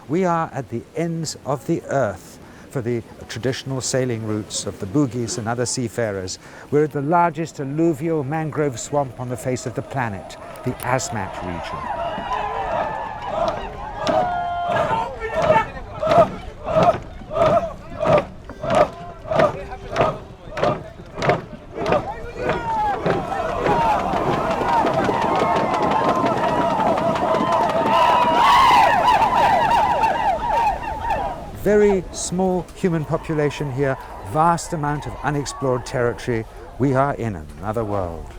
We are at the ends of the earth for the traditional sailing routes of the Bugis and other seafarers. We're at the largest alluvial mangrove swamp on the face of the planet, the Asmat region. Very small human population here, vast amount of unexplored territory. We are in another world.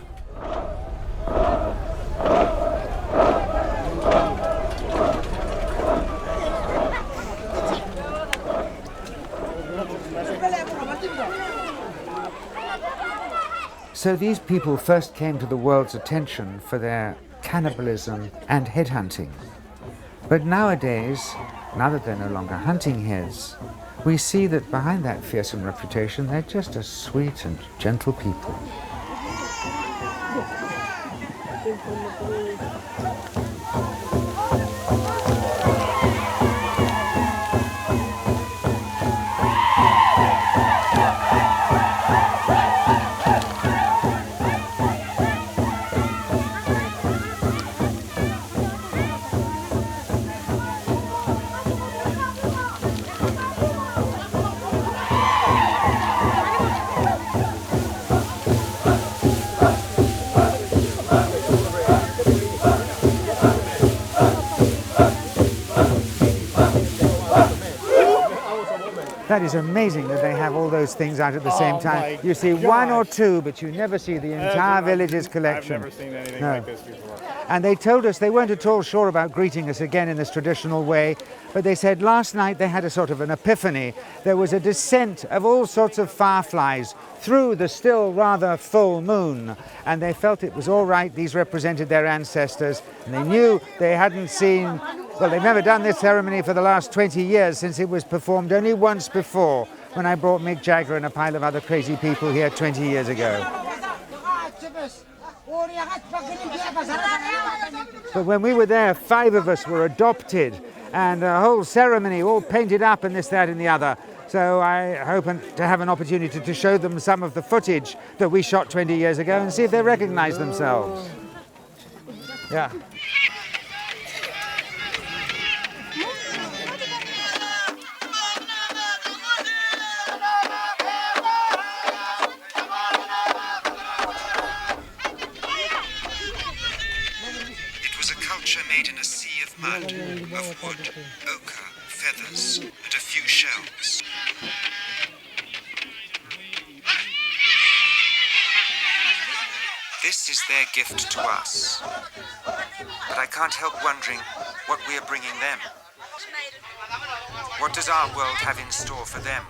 So these people first came to the world's attention for their cannibalism and headhunting. But nowadays, now that they're no longer hunting heads, we see that behind that fearsome reputation, they're just a sweet and gentle people. That is amazing that they have all those things out at the same time. You see one or two, but you never see the entire village's collection. I've never seen anything like this before. And they told us they weren't at all sure about greeting us again in this traditional way, but they said last night they had a sort of an epiphany. There was a descent of all sorts of fireflies through the still rather full moon, and they felt it was all right. These represented their ancestors, and they knew they hadn't seen. Well, they've never done this ceremony for the last 20 years, since it was performed only once before, when I brought Mick Jagger and a pile of other crazy people here 20 years ago. But when we were there, 5 of us were adopted, and a whole ceremony all painted up and this, that and the other. So I hope to have an opportunity to show them some of the footage that we shot 20 years ago and see if they recognize themselves. Yeah. Made in a sea of mud, of wood, ochre, feathers, and a few shells. This is their gift to us. But I can't help wondering what we are bringing them. What does our world have in store for them?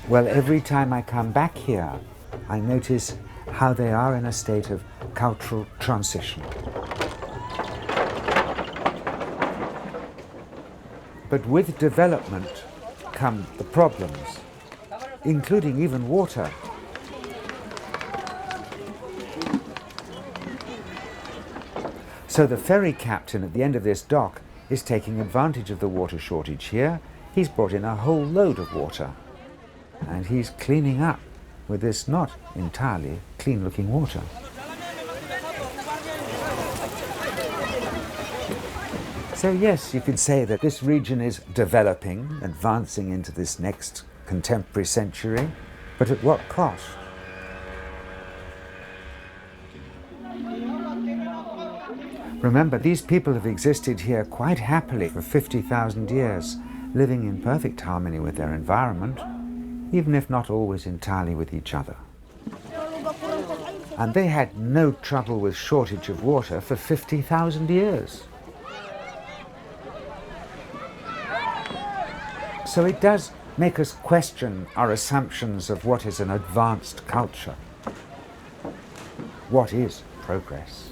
Well, every time I come back here, I notice how they are in a state of cultural transition. But with development come the problems, including even water. So the ferry captain at the end of this dock is taking advantage of the water shortage here. He's brought in a whole load of water, and he's cleaning up with this not entirely clean-looking water. So yes, you could say that this region is developing, advancing into this next contemporary century, but at what cost? Remember, these people have existed here quite happily for 50,000 years, living in perfect harmony with their environment, even if not always entirely with each other. And they had no trouble with shortage of water for 50,000 years. So it does make us question our assumptions of what is an advanced culture. What is progress?